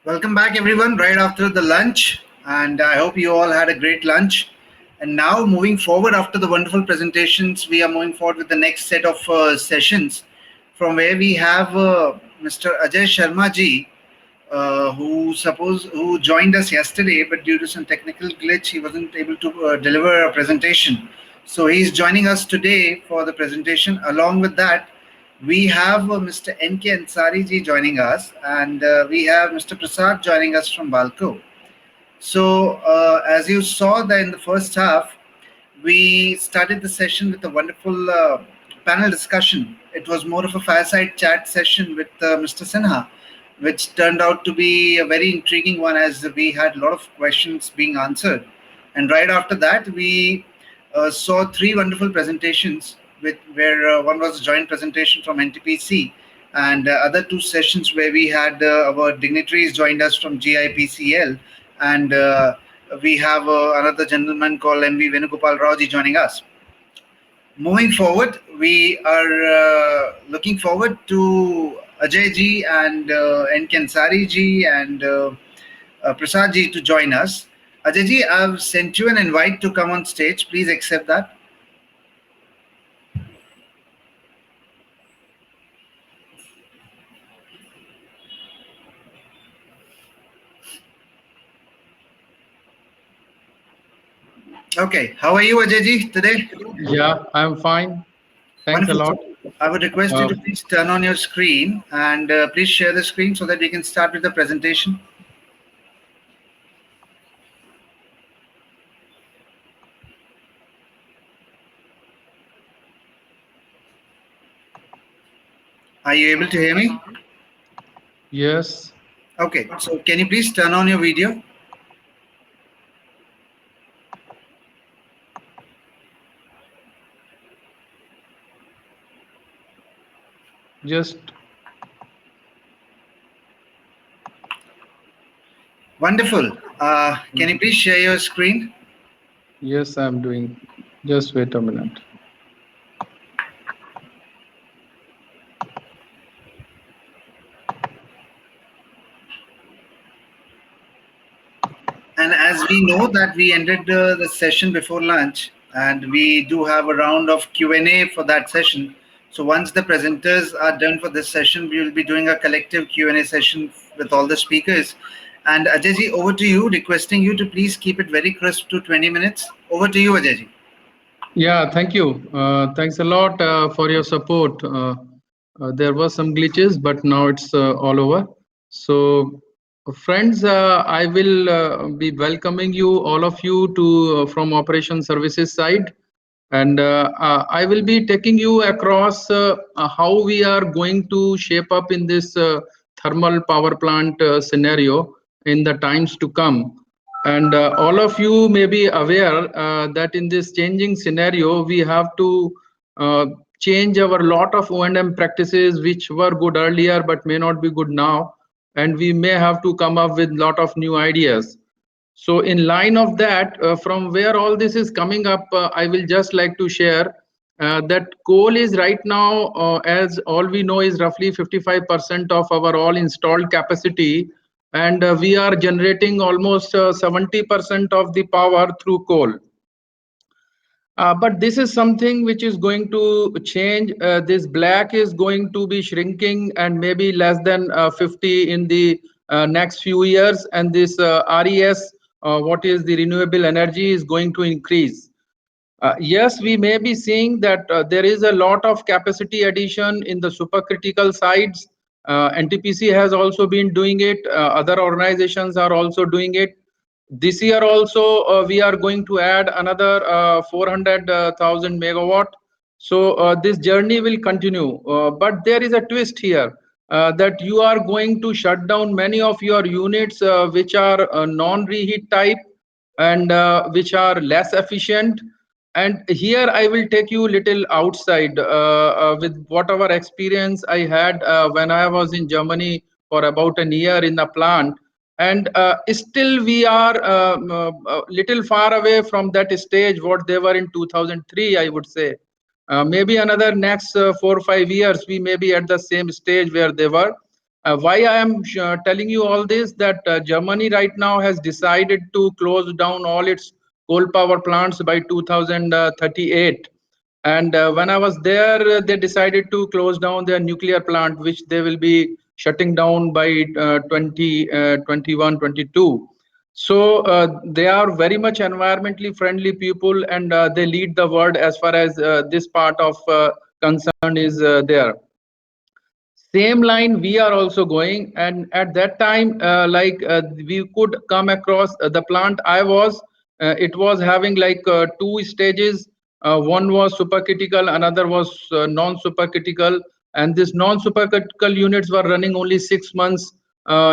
Welcome back, everyone, right after the lunch. And I hope you all had a great lunch. And now, moving forward after the wonderful presentations, we are moving forward with the next set of sessions from where we have Mr. Ajay Sharma ji, who joined us yesterday, but due to some technical glitch, he wasn't able to deliver a presentation. So he's joining us today for the presentation. Along with that, we have Mr. N.K. Ansari ji joining us, and we have Mr. Prasad joining us from Balco. So, as you saw that in the first half, we started the session with a wonderful panel discussion. It was more of a fireside chat session with Mr. Sinha, which turned out to be a very intriguing one as we had a lot of questions being answered. And right after that, we saw three wonderful presentations, where one was a joint presentation from NTPC, and other two sessions where we had our dignitaries joined us from GIPCL, and we have another gentleman called MV Venugopal Raoji joining us. Moving forward, we are looking forward to Ajay ji and N. Kansari ji and Prasad ji to join us. Ajay ji, I've sent you an invite to come on stage. Please accept that. Okay, how are you, Ajay ji, today? Yeah, I'm fine. Thanks a Wonderful. lot. So I would request you Uh, to please turn on your screen and please share the screen so that we can start with the presentation. Are you able to hear me? yes, Okay, so can you please turn on your video? just Wonderful. Can you please share your screen? yes, I'm doing. Just wait a minute. And as we know that we ended the session before lunch, and we do have a round of Q&A for that session. So once the presenters are done for this session, we will be doing a collective Q&A session with all the speakers. And Ajay over to you, requesting you to please keep it very crisp to 20 minutes. Over to you, Ajay. Yeah, thank you. Thanks a lot for your support. There were some glitches, but now it's all over. So, friends, I will be welcoming you, all of you, to from Operation Services side, and I will be taking you across how we are going to shape up in this thermal power plant scenario in the times to come. And all of you may be aware that in this changing scenario, we have to uh, change our lot of O&M practices which were good earlier but may not be good now, and we may have to come up with lot of new ideas. So in line of that, from where all this is coming up, I will just like to share that coal is right now, as all we know, is roughly 55% of our all installed capacity, and we are generating almost 70% of the power through coal. But this is something which is going to change. This black is going to be shrinking and maybe less than 50 in the next few years. And this RES, what is the renewable energy, is going to increase. Yes, we may be seeing that there is a lot of capacity addition in the supercritical sides. NTPC has also been doing it. Other organizations are also doing it. This year also, we are going to add another 400,000 megawatt. So this journey will continue. But there is a twist here, that you are going to shut down many of your units which are non-reheat type and which are less efficient. And here I will take you little outside with whatever experience I had when I was in Germany for about a year in the plant. And still we are little far away from that stage what they were in 2003, I would say. Maybe another next 4 or 5 years we may be at the same stage where they were. Why I am telling you all this, that Germany right now has decided to close down all its coal power plants by 2038. And when I was there, they decided to close down their nuclear plant, which they will be shutting down by 2021, 22. So they are very much environmentally friendly people, and they lead the world as far as this part of concern is there. Same line we are also going, and at that time we could come across the plant I was, it was having like two stages. One was supercritical, another was non supercritical, and this non supercritical units were running only 6 months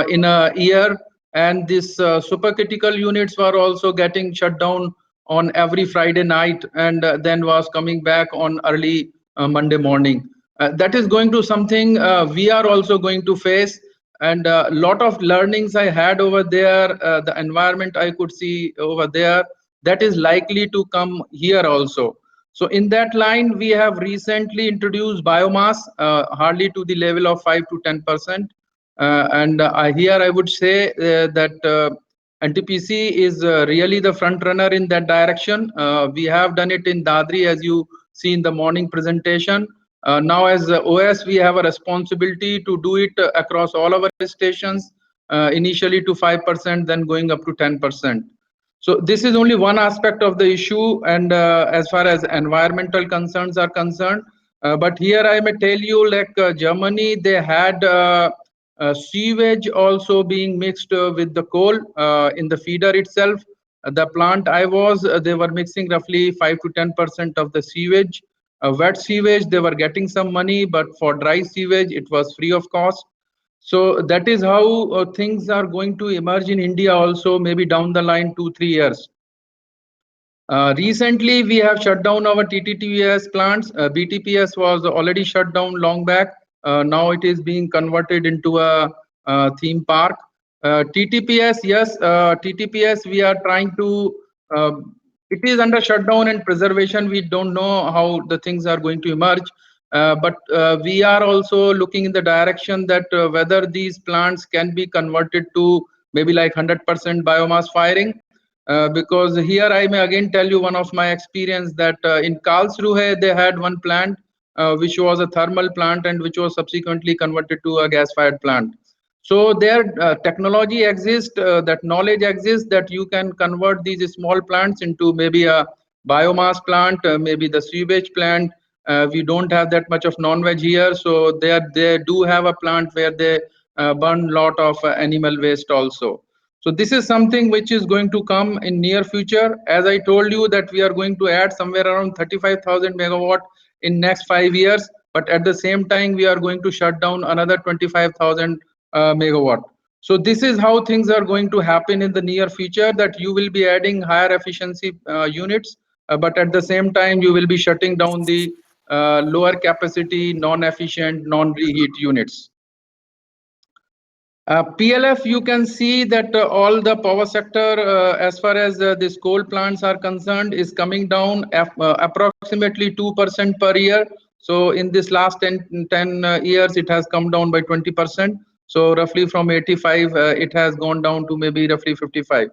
in a year, and this supercritical units were also getting shut down on every Friday night, and then was coming back on early Monday morning. That is going to something we are also going to face, and a lot of learnings I had over there, the environment I could see over there, that is likely to come here also. So in that line, we have recently introduced biomass, hardly to the level of 5 to 10%. And here I would say that NTPC is really the front runner in that direction. We have done it in Dadri, as you see in the morning presentation. Now, as OS, we have a responsibility to do it across all our stations, initially to 5%, then going up to 10%. So this is only one aspect of the issue, and as far as environmental concerns are concerned. But here I may tell you, like Germany, they had sewage also being mixed with the coal in the feeder itself. The plant I was, they were mixing roughly 5 to 10% of the sewage. Wet sewage, they were getting some money, but for dry sewage, it was free of cost. So that is how things are going to emerge in India also, maybe down the line 2 3 years. Recently, we have shut down our TTPS plants. BTPS was already shut down long back. Now it is being converted into a theme park. TTPS, yes, TTPS, we are trying to, it is under shutdown and preservation. We don't know how the things are going to emerge. But we are also looking in the direction that whether these plants can be converted to maybe like 100% biomass firing. Because here I may again tell you one of my experience that in Karlsruhe they had one plant which was a thermal plant and which was subsequently converted to a gas-fired plant. So there technology exists, that knowledge exists, that you can convert these small plants into maybe a biomass plant, maybe the sewage plant. We don't have that much of non-veg here, so they do have a plant where they burn lot of animal waste also. So this is something which is going to come in near future. As I told you that we are going to add somewhere around 35,000 megawatt in next 5 years, but at the same time we are going to shut down another 25,000 megawatt. So this is how things are going to happen in the near future, that you will be adding higher efficiency units, but at the same time you will be shutting down the lower capacity, non-efficient, non-reheat units. PLF, you can see that all the power sector, as far as these coal plants are concerned, is coming down approximately 2% per year. So in this last 10 years, it has come down by 20%. So roughly from 85, it has gone down to maybe roughly 55.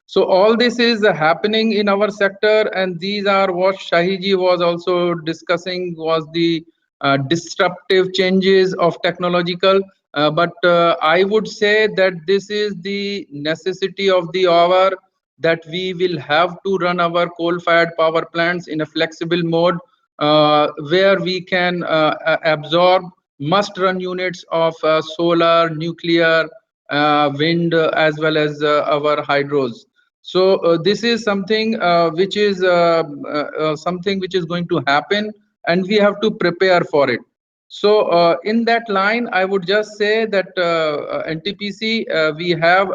So all this is happening in our sector, and these are what Shahiji was also discussing, was the disruptive changes of technological. But I would say that this is the necessity of the hour, that we will have to run our coal-fired power plants in a flexible mode, where we can absorb must-run units of solar, nuclear, wind, as well as our hydros. So this is something something which is going to happen, and we have to prepare for it. So in that line, I would just say that NTPC, we have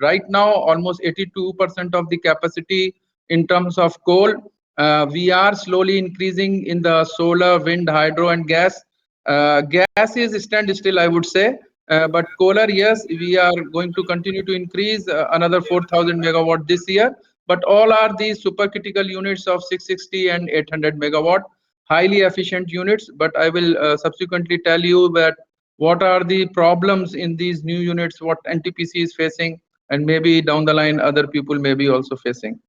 right now almost 82% of the capacity in terms of coal. We are slowly increasing in the solar, wind, hydro, and gas. Gas is stand still, I would say. But Kolar, yes, we are going to continue to increase another 4,000 megawatt this year. But all are these supercritical units of 660 and 800 megawatt, highly efficient units. But I will subsequently tell you that what are the problems in these new units, what NTPC is facing, and maybe down the line other people may be also facing.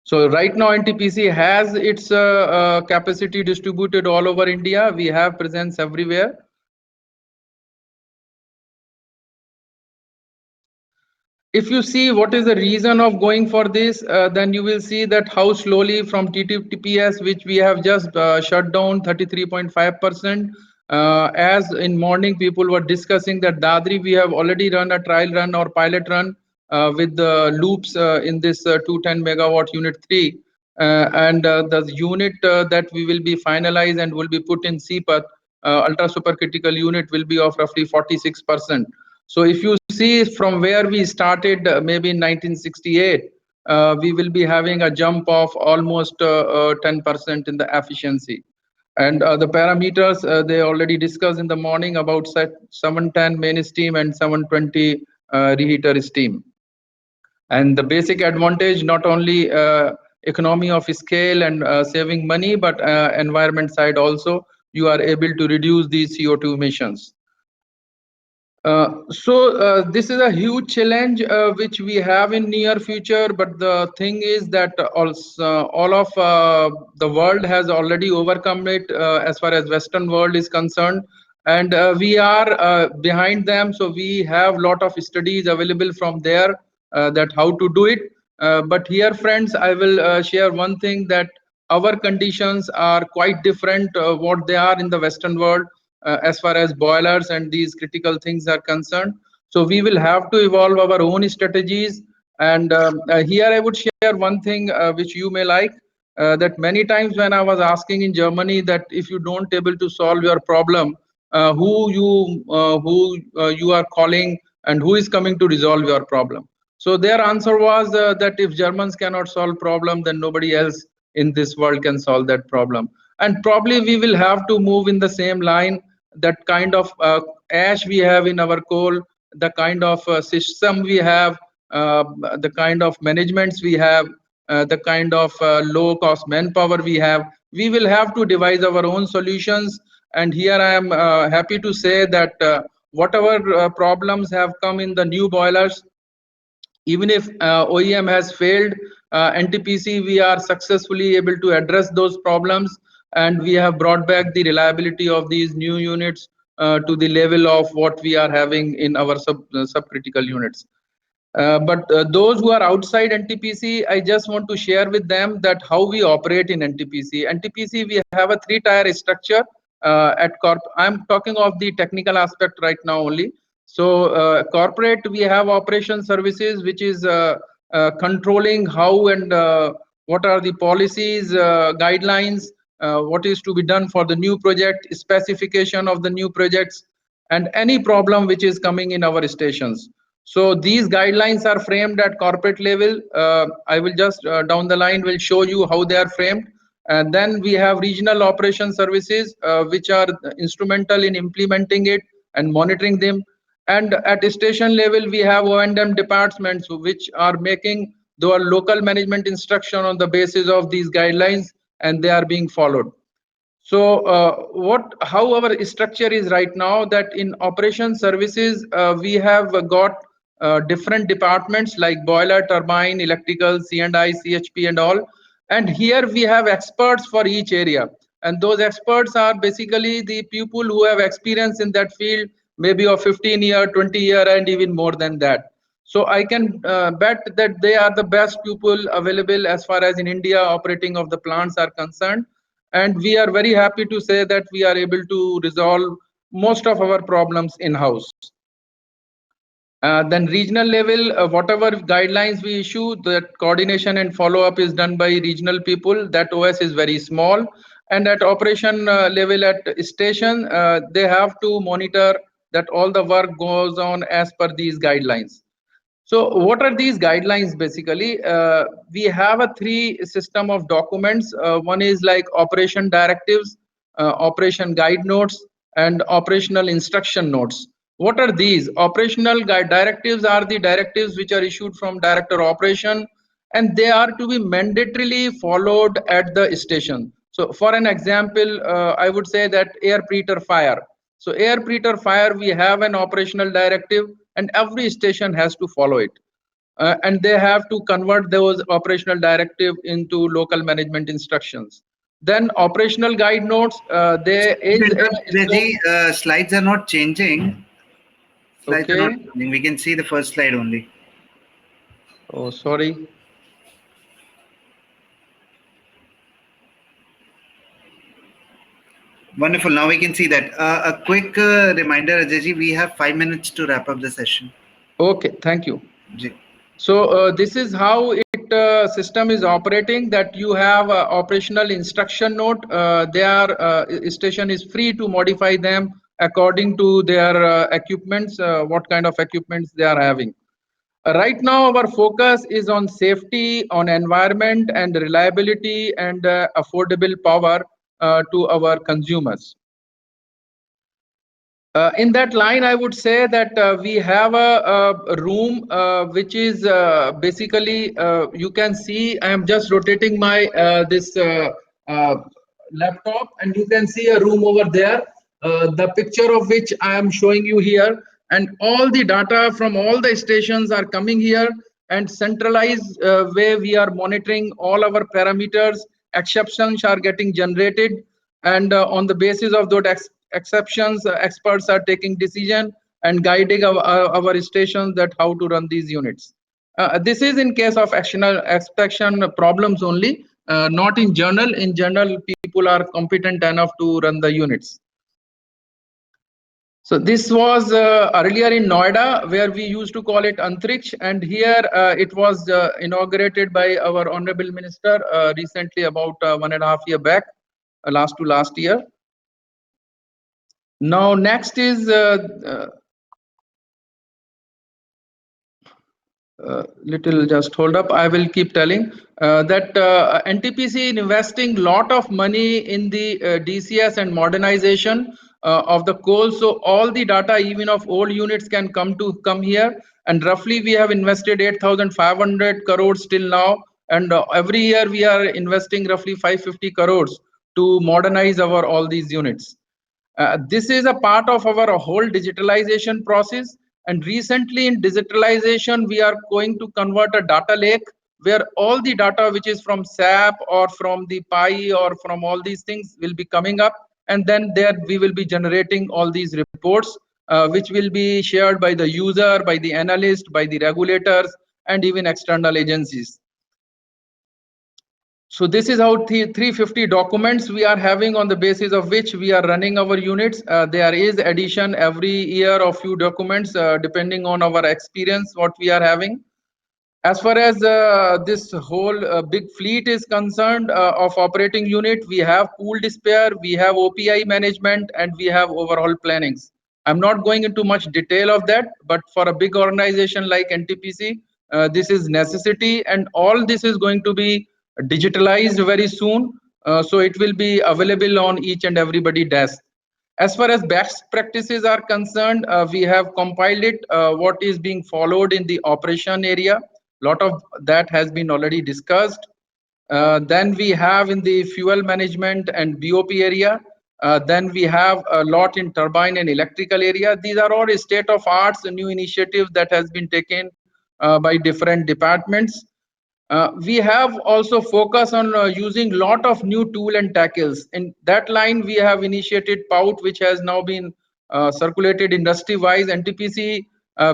So right now NTPC has its capacity distributed all over India. We have presence everywhere. If you see what is the reason of going for this, then you will see that how slowly from TTPS, which we have just shut down 33.5%, as in morning people were discussing that Dadri, we have already run a trial run or pilot run with the loops in this 210 megawatt unit 3. And the unit that we will be finalized and will be put in CPAT, ultra supercritical unit, will be of roughly 46%. So if you see from where we started, maybe in 1968, we will be having a jump of almost 10% in the efficiency. And the parameters they already discussed in the morning about 710 main steam and 720 reheater steam. And the basic advantage, not only economy of scale and saving money, but environment side also, you are able to reduce these CO2 emissions. This is a huge challenge which we have in near future, but the thing is that also all of the world has already overcome it as far as Western world is concerned, and we are behind them. So we have lot of studies available from there that how to do it. But here, friends, I will share one thing, that our conditions are quite different what they are in the Western world as far as boilers and these critical things are concerned. So we will have to evolve our own strategies. And here I would share one thing which you may like, that many times when I was asking in Germany that if you don't able to solve your problem, who you are calling and who is coming to resolve your problem. So their answer was that if Germans cannot solve problem, then nobody else in this world can solve that problem. And probably we will have to move in the same line, that kind of ash we have in our coal, the kind of system we have, the kind of managements we have, the kind of low cost manpower we will have to devise our own solutions. And here I am happy to say that whatever problems have come in the new boilers, even if OEM has failed, NTPC, we are successfully able to address those problems, and we have brought back the reliability of these new units to the level of what we are having in our subcritical units. But those who are outside NTPC, I just want to share with them that how we operate in NTPC. NTPC, we have a three-tier structure at corp. I'm talking of the technical aspect right now only. So corporate, we have operation services, which is controlling how and what are the policies, guidelines, what is to be done for the new project, specification of the new projects, and any problem which is coming in our stations. So these guidelines are framed at corporate level. I will just down the line will show you how they are framed. And then we have regional operation services, which are instrumental in implementing it and monitoring them. And at station level, we have O&M departments which are making their local management instruction on the basis of these guidelines, and they are being followed. So how our structure is right now, that in operation services, we have got different departments like boiler, turbine, electrical, C&I, CHP and all. And here we have experts for each area. And those experts are basically the people who have experience in that field, maybe of 15 year, 20 year, and even more than that. So I can bet that they are the best people available as far as in India operating of the plants are concerned. And we are very happy to say that we are able to resolve most of our problems in-house. Then regional level, whatever guidelines we issue, that coordination and follow-up is done by regional people. That OS is very small. And at operation level at station, they have to monitor that all the work goes on as per these guidelines. So what are these guidelines basically? We have a three system of documents. One is like operation directives, operation guide notes, and operational instruction notes. What are these? Operational guide directives are the directives which are issued from director operation, and they are to be mandatorily followed at the station. So for an example, I would say that air preheater fire. So air fire, we have an operational directive, and every station has to follow it. And they have to convert those operational directive into local management instructions. Then operational guide notes, there is a Reggie, slides are not changing. Slides are not okay. changing. We can see the first slide only. Oh, sorry. Wonderful. Now we can see that. A quick reminder, Ajay, we have 5 minutes to wrap up the session. Okay, thank you. Ji. So this is how it system is operating. That you have operational instruction note. Their station is free to modify them according to their equipments. What kind of equipments they are having. Right now, our focus is on safety, on environment, and reliability and affordable power to our consumers. In that line, I would say that we have a room which is basically you can see. I am just rotating my this uh, laptop, and you can see a room over there. The picture of which I am showing you here, and all the data from all the stations are coming here, and centralized way we are monitoring all our parameters. Exceptions are getting generated, and on the basis of those exceptions, experts are taking decision and guiding our stations that how to run these units. This is in case of extraction problems only, not in general. In general, people are competent enough to run the units. So this was earlier in Noida, where we used to call it Antriksh, and here it was inaugurated by our Honorable Minister recently, about 1.5 years back, last year. Now, next is little just hold up. I will keep telling that NTPC investing lot of money in the DCS and modernization of the coal. So all the data, even of old units, can come here. And roughly we have invested 8,500 crores till now. And every year we are investing roughly 550 crores to modernize our all these units. This is a part of our whole digitalization process. And recently in digitalization, we are going to convert a data lake where all the data which is from SAP or from the PI or from all these things will be coming up. And then there we will be generating all these reports, which will be shared by the user, by the analyst, by the regulators, and even external agencies. So this is how 350 documents we are having, on the basis of which we are running our units. There is addition every year of few documents depending on our experience what we are having. As far as this whole big fleet is concerned of operating unit, we have pooled spare, we have OPI management, and we have overall plannings. I'm not going into much detail of that, but for a big organization like NTPC, this is necessity, and all this is going to be digitalized very soon. So it will be available on each and everybody desk. As far as best practices are concerned, we have compiled it, what is being followed in the operation area. Lot of that has been already discussed. Then we have in the fuel management and BOP area. Then we have a lot in turbine and electrical area. These are all state of arts, new initiatives that has been taken by different departments. We have also focused on using lot of new tool and tackles. In that line, we have initiated POUT, which has now been circulated industry-wise. NTPC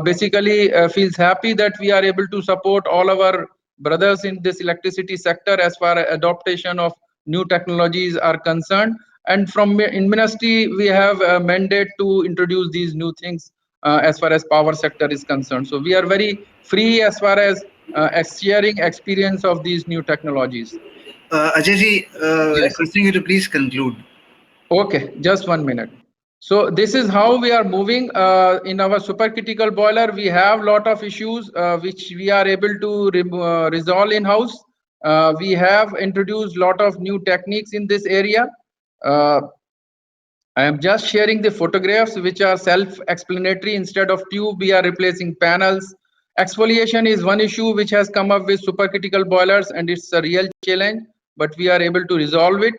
basically feels happy that we are able to support all our brothers in this electricity sector as far as adoption of new technologies are concerned. And from in ministry, we have a mandate to introduce these new things as far as power sector is concerned. So we are very free as far as sharing experience of these new technologies. Ajay, Yes. requesting you to please conclude. Okay, just 1 minute. So this is how we are moving in our supercritical boiler. We have lot of issues which we are able to resolve in house. We have introduced lot of new techniques in this area. Uh, I am just sharing the photographs which are self-explanatory. Instead of tube, we are replacing panels. Exfoliation is one issue which has come up with supercritical boilers, and it's a real challenge, but we are able to resolve it.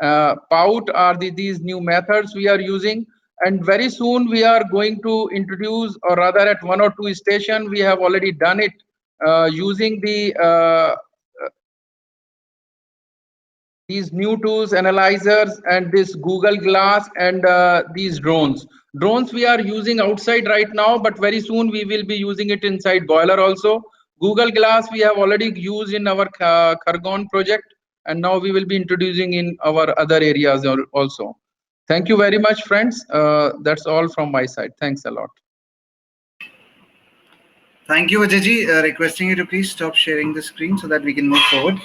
POUT are these new methods we are using. And very soon we are going to introduce, or rather at 1 or 2 stations, we have already done it using these new tools, analyzers, and this Google Glass and these drones. Drones we are using outside right now, but very soon we will be using it inside boiler also. Google Glass we have already used in our Khargone project, and now we will be introducing in our other areas also. Thank you very much, friends. That's all from my side. Thanks a lot. Thank you, Ajayji. Requesting you to please stop sharing the screen so that we can move forward.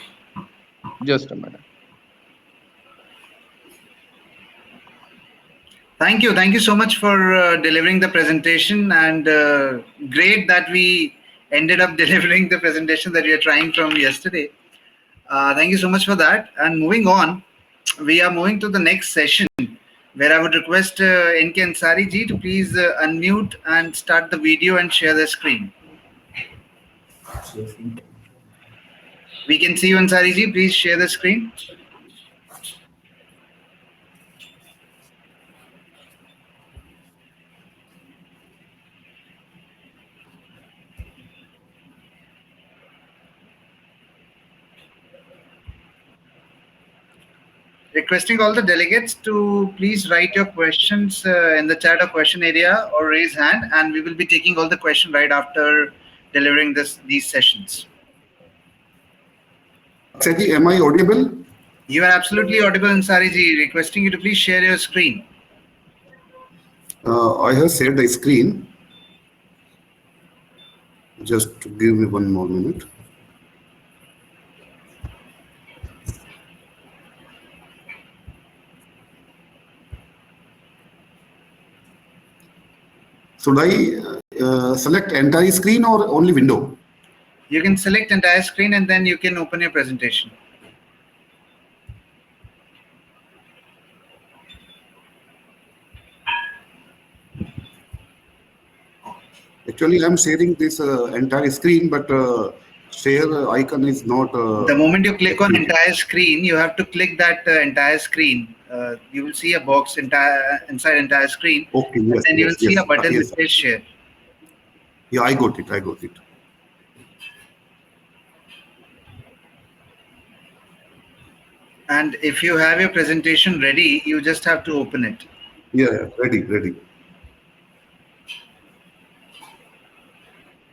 Just a minute. Thank you. Thank you so much for delivering the presentation, and great that we ended up delivering the presentation that we are trying from yesterday. Thank you so much for that. And moving on, we are moving to the next session where I would request NK Ansari ji to please unmute and start the video and share the screen. We can see you, Ansari ji. Please share the screen. Requesting all the delegates to please write your questions in the chat or question area or raise hand, and we will be taking all the questions right after delivering these sessions. Akshay, am I audible? You are absolutely audible, Ansari ji. Requesting you to please share your screen. I have shared the screen. Just give me one more minute. Should I select entire screen or only window? You can select entire screen and then you can open your presentation. Actually, I'm sharing this entire screen, but share icon is not. The moment you click on entire screen, you have to click that entire screen. You will see a box inside entire screen. Okay, yes. And then you will see a button yes. that says share. Yeah, I got it. I got it. And if you have your presentation ready, you just have to open it. Yeah, ready.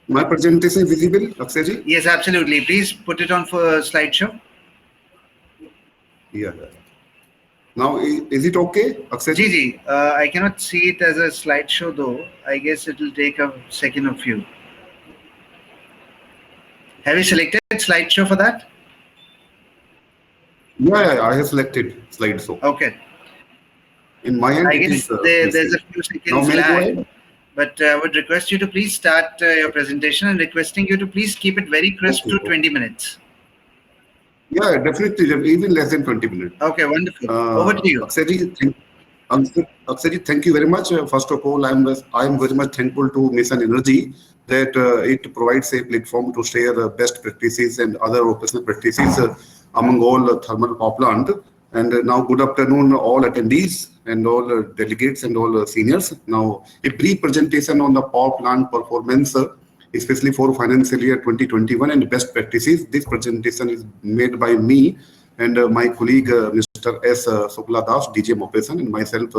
My presentation visible, Akshay ji? Yes, absolutely. Please put it on for slideshow. Yeah. Now, is it okay, Akshay ji? Ji, I cannot see it as a slideshow though. I guess it will take a second or few. Have you selected slideshow for that? Yeah, I have selected slideshow. Okay. In my end, I guess there's a few seconds lag. But I would request you to please start your presentation, and requesting you to please keep it very crisp to 20 minutes. Yeah, definitely, even less than 20 minutes. Okay, wonderful. Over to you. Akshay ji, thank you very much. First of all, I am very much thankful to Mission Energy that it provides a platform to share best practices and other operational practices among all thermal power plant. And now, good afternoon, all attendees and all delegates and all seniors. Now, a brief presentation on the power plant performance, especially for financial year 2021 and best practices. This presentation is made by me and my colleague, Mr. S. Sukla Das, DGM Operation, and myself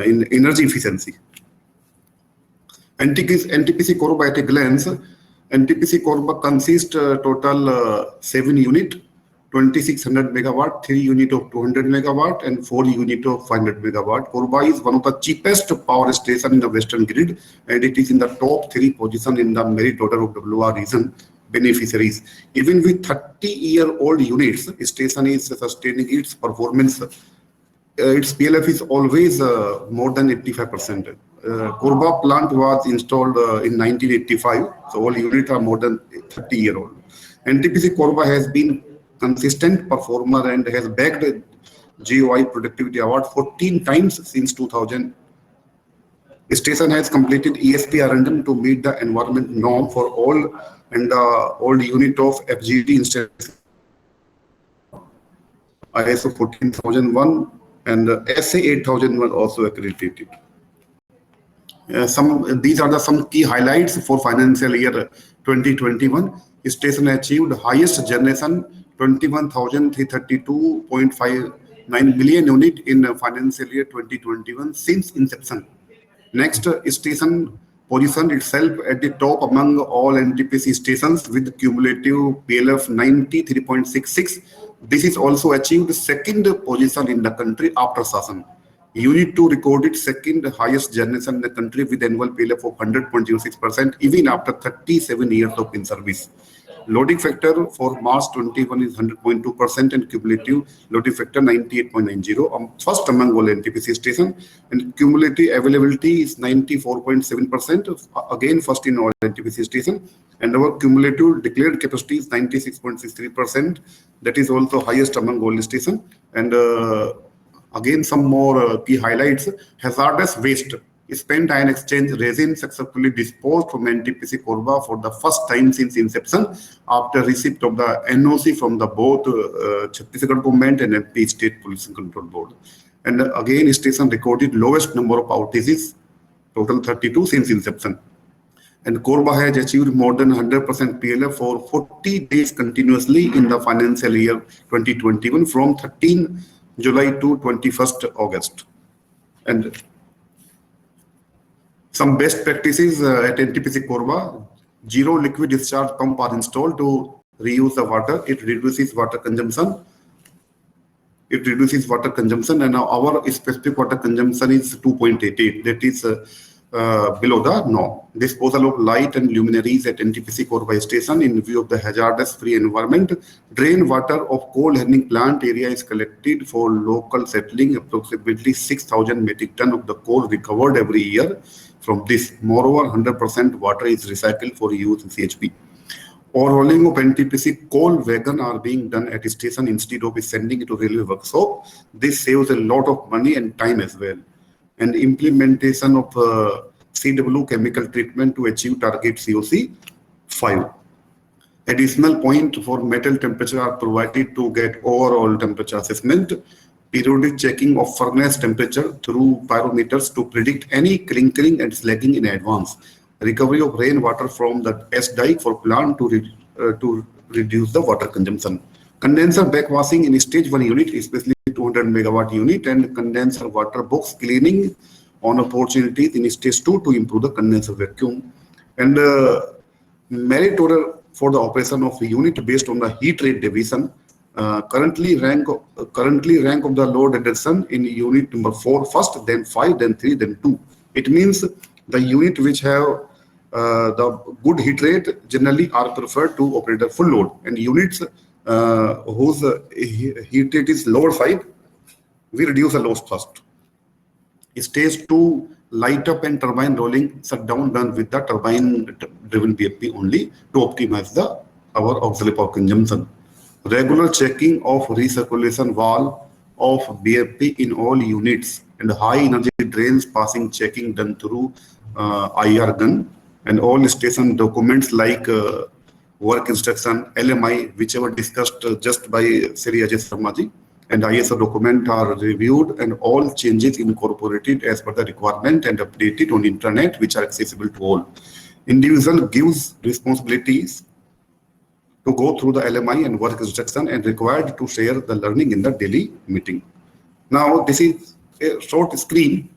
in energy efficiency. NTPC Korba at a glance. NTPC Korba consists total 7 units. 2600 megawatt, 3 unit of 200 megawatt, and 4 unit of 500 megawatt. Korba is one of the cheapest power station in the Western grid, and it is in the top 3 position in the merit order of WR region beneficiaries. Even with 30-year-old units, station is sustaining its performance. Its PLF is always more than 85%. Korba plant was installed in 1985, so all units are more than 30-year-old. NTPC Korba has been consistent performer and has bagged GOI Productivity Award 14 times since 2000. The station has completed ESP R&M to meet the environment norm for all and old unit of FGD installation. ISO 14001 and SA 8000 was also accredited. These are some key highlights for financial year 2021. Station achieved highest generation 21,332.59 million unit in financial year 2021 since inception. Next, station positioned itself at the top among all NTPC stations with cumulative PLF 93.66. This is also achieved second position in the country after Sasan. Unit 2 recorded second highest generation in the country with annual PLF of 100.06% even after 37 years of in-service. Loading factor for March 21 is 100.2% and cumulative loading factor 98.90, first among all NTPC stations, and cumulative availability is 94.7%, again first in all NTPC stations, and our cumulative declared capacity is 96.63%, that is also highest among all stations. And again, some more key highlights. Hazardous waste, spent ion exchange resin successfully disposed from NTPC Korba for the first time since inception after receipt of the NOC from the both Chhattisgarh government and MP State Pollution Control Board. And again, station recorded lowest number of outages, total 32 since inception. And Korba has achieved more than 100% PLF for 40 days continuously in the financial year 2021 from 13 July to 21st August. And some best practices at NTPC Korba: zero liquid discharge pump are installed to reuse the water. It reduces water consumption. And our specific water consumption is 2.88. That is below the norm. Disposal of light and luminaries at NTPC Korba station in view of the hazardous free environment. Drain water of coal handling plant area is collected for local settling. Approximately 6,000 metric ton of the coal recovered every year from this. Moreover, 100% water is recycled for use in CHP. Overhauling of NTPC coal wagon are being done at the station instead of sending it to railway workshop. This saves a lot of money and time as well. And implementation of CW chemical treatment to achieve target COC 5. Additional point for metal temperature are provided to get overall temperature assessment. Periodic checking of furnace temperature through pyrometers to predict any clinkering and slagging in advance. Recovery of rainwater from the S dike for plant to reduce the water consumption. Condenser backwashing in stage 1 unit, especially 200 megawatt unit, and condenser water box cleaning on opportunities in stage 2 to improve the condenser vacuum. And merit order for the operation of the unit based on the heat rate division. Currently rank of the load addition in unit number 4 first, then 5, then 3, then 2. It means the unit which have the good heat rate generally are preferred to operate at full load, and units whose heat rate is lower side, we reduce the loss first. Stage 2 light up and turbine rolling shutdown done with the turbine driven BFP only to optimize our auxiliary power consumption. Regular checking of recirculation valve of BFP in all units and high energy drains passing checking done through IR gun, and all station documents like work instruction, LMI, whichever discussed just by Sri Ajay Sharma ji, and ISO document are reviewed and all changes incorporated as per the requirement and updated on internet, which are accessible to all. Individual gives responsibilities to go through the LMI and work instruction and required to share the learning in the daily meeting. Now, this is a short screen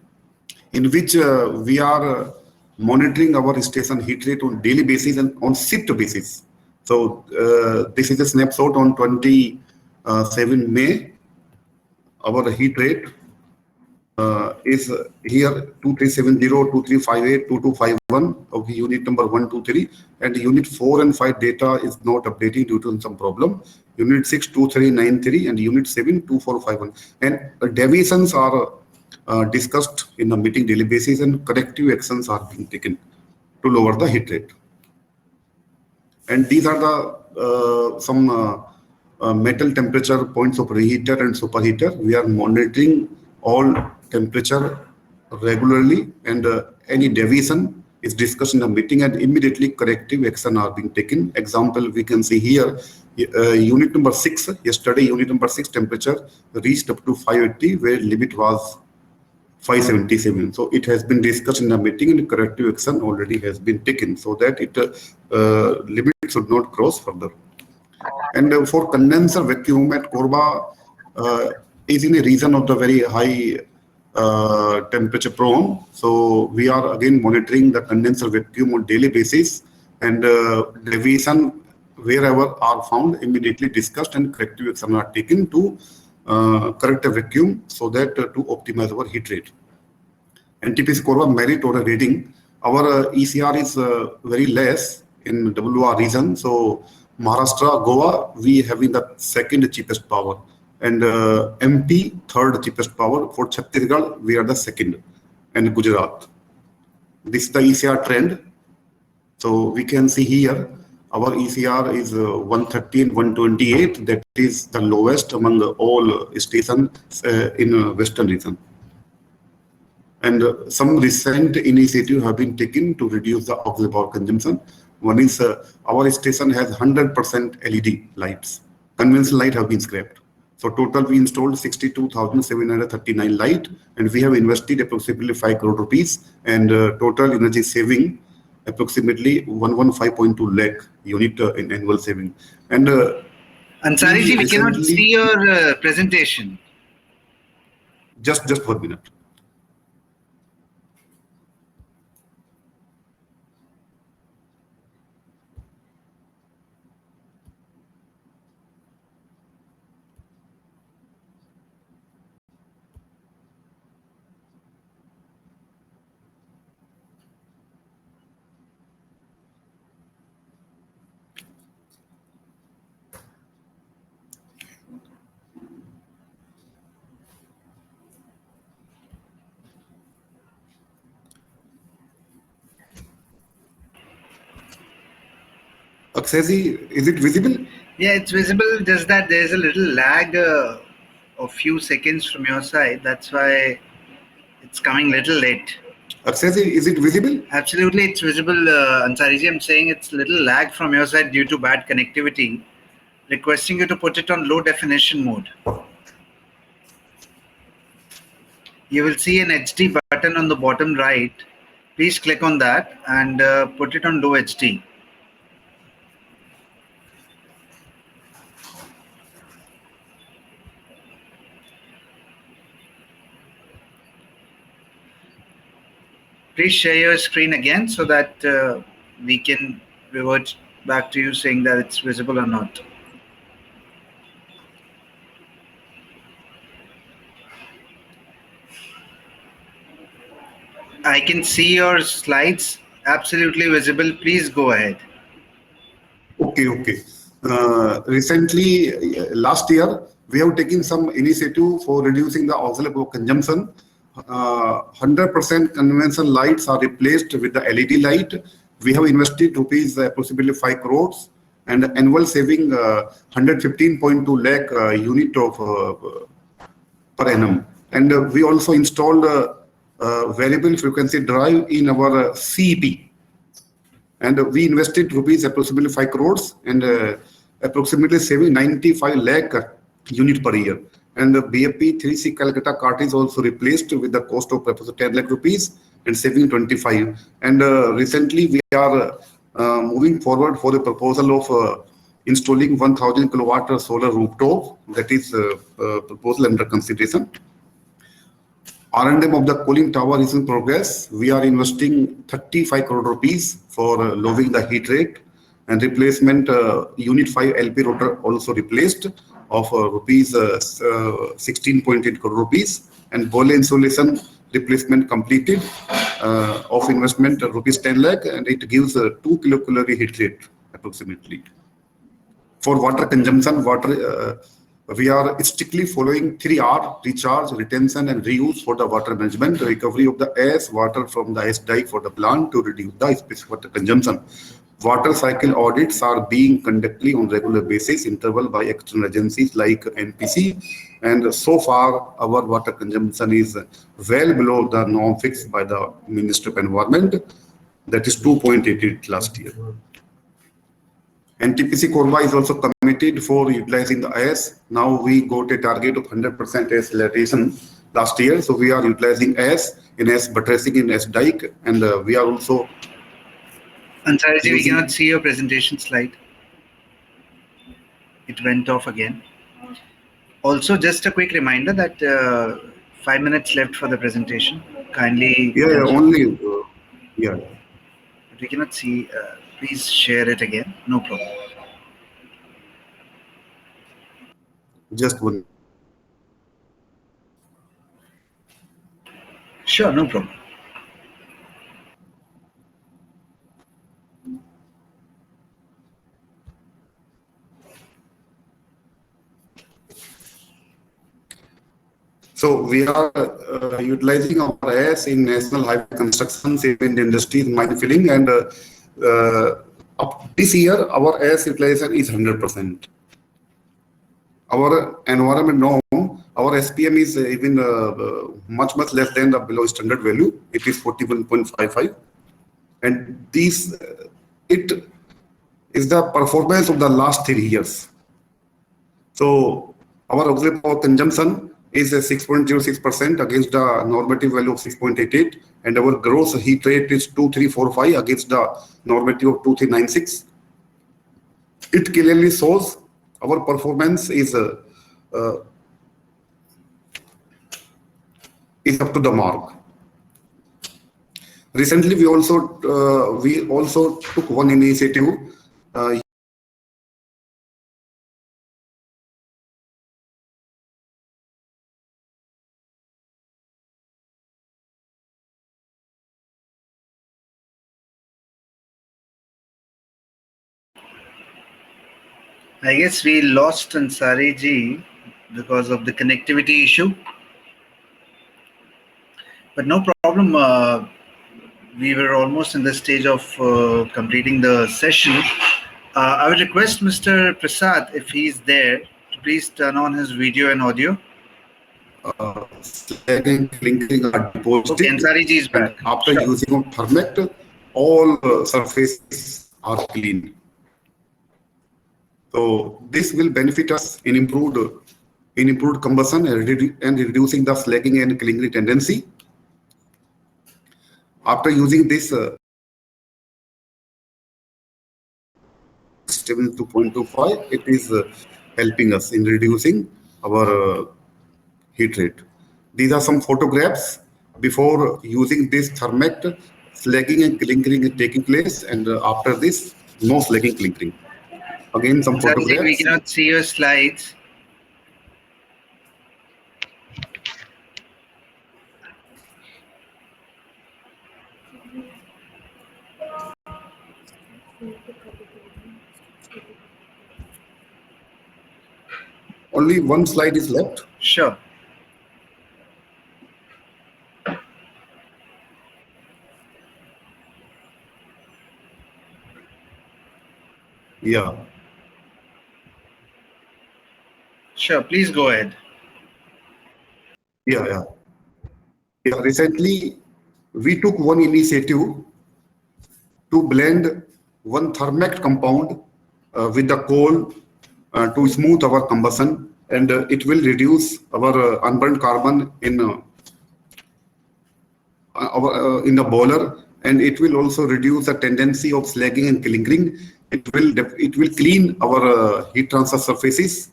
in which we are monitoring our station heat rate on daily basis and on shift basis. So this is a snapshot on 27 May. Our heat rate is here 2370, 2358, 2251 of the unit number 1, 2, 3, and unit 4 and 5 data is not updating due to some problem. Unit 6, 2393 and unit 7, 2451. And deviations are discussed in the meeting daily basis, and corrective actions are being taken to lower the heat rate. And these are the some metal temperature points of reheater and superheater. We are monitoring all temperature regularly, and any deviation is discussed in the meeting and immediately corrective action are being taken. Example, we can see here, unit number 6, yesterday unit number 6 temperature reached up to 580 where limit was 577. So it has been discussed in the meeting and corrective action already has been taken so that it limit should not cross further. And for condenser vacuum at Korba is in a region of the very high temperature prone. So we are again monitoring the condenser vacuum on daily basis, and deviation wherever are found immediately discussed and corrective action are taken to correct the vacuum so that to optimize our heat rate. NTPC Korba merit or a rating, our ECR is very less in WR region. So Maharashtra, Goa, we having the second cheapest power, and MP third cheapest power. For Chhattisgarh, we are the second, and Gujarat. This is the ECR trend. So we can see here our ECR is 130 and 128. That is the lowest among all stations in Western region. And some recent initiatives have been taken to reduce the auxiliary power consumption. One is our station has 100% LED lights. Conventional light have been scrapped. So total we installed 62,739 light, and we have invested approximately 5 crore rupees, and total energy saving approximately 115.2 lakh unit in annual saving. And Ansari ji, we cannot see your presentation. Just 1 minute. Akshay, is it visible? Yeah, it's visible, just that there's a little lag of few seconds from your side. That's why it's coming little late. Akshay, is it visible? Absolutely, it's visible, Ansari ji. I'm saying it's little lag from your side due to bad connectivity. Requesting you to put it on low definition mode. You will see an HD button on the bottom right. Please click on that and put it on low HD. Please share your screen again so that we can revert back to you saying that it's visible or not. I can see your slides, absolutely visible. Please go ahead. Okay. Recently, last year, we have taken some initiative for reducing the auxiliary power consumption. 100% conventional lights are replaced with the LED light. We have invested rupees approximately 5 crores and annual saving 115.2 lakh unit of per annum. And we also installed variable frequency drive in our CEP. And we invested rupees approximately 5 crores and approximately saving 95 lakh unit per year. And the BFP 3C Calcutta cart is also replaced with the cost of approximately 10 lakh rupees and saving 25. And recently we are moving forward for the proposal of installing 1000 kilowatt solar rooftop. That is proposal under consideration. R&M of the cooling tower is in progress. We are investing 35 crore rupees for lowering the heat rate, and replacement unit 5 LP rotor also replaced of rupees 16.8 crore rupees, and boiler insulation replacement completed of investment rupees 10 lakh, and it gives 2 kilocalorie heat rate approximately. For water consumption, we are strictly following 3R: recharge, retention, and reuse for the water management, recovery of the ash water from the ash dike for the plant to reduce the specific water consumption. Water cycle audits are being conducted on regular basis, interval by external agencies like NPC, and so far our water consumption is well below the norm fixed by the Ministry of Environment. that is 2.88 last year. NTPC Korba is also committed for utilizing the AS. Now we got a target of 100% AS utilization last year. So we are utilizing AS in AS buttressing in AS dike, and we are also. Ansariji, we cannot see your presentation slide. It went off again. Also, just a quick reminder that 5 minutes left for the presentation. Kindly. Yeah, only. Yeah. But we cannot see. Please share it again. No problem. Just one. Sure, no problem. So we are utilizing our AS in national highway construction, cement industry, mine filling, and up this year our AS utilization is 100%. Our environment norm, our SPM is even much less than the below standard value. It is 41.55, and this it is the performance of the last 3 years. So our auxiliary power consumption is 6.06% against the normative value of 6.88, and our gross heat rate is 2345 against the normative of 2396. It clearly shows our performance is up to the mark. Recently, we also took one initiative. I guess we lost Ansari ji because of the connectivity issue. But no problem. We were almost in the stage of completing the session. I would request Mr. Prasad, if he's there, to please turn on his video and audio. Clinkering are deposited. Okay, Ansari ji is back. After using of Thermect, all surfaces are clean. So this will benefit us in improved combustion and reducing the slagging and clingering tendency. After using this 2.25, it is helping us in reducing our heat rate. These are some photographs before using this Thermect. Slagging and clingering is taking place, and after this, no slagging clingering. Again, some photographs. We cannot see your slides. Only one slide is left. Sure. Yeah. Sure, please go ahead. Yeah. Recently, we took one initiative to blend one Thermect compound with the coal to smooth our combustion, and it will reduce our unburned carbon in the boiler, and it will also reduce the tendency of slagging and clingering. It will clean our heat transfer surfaces.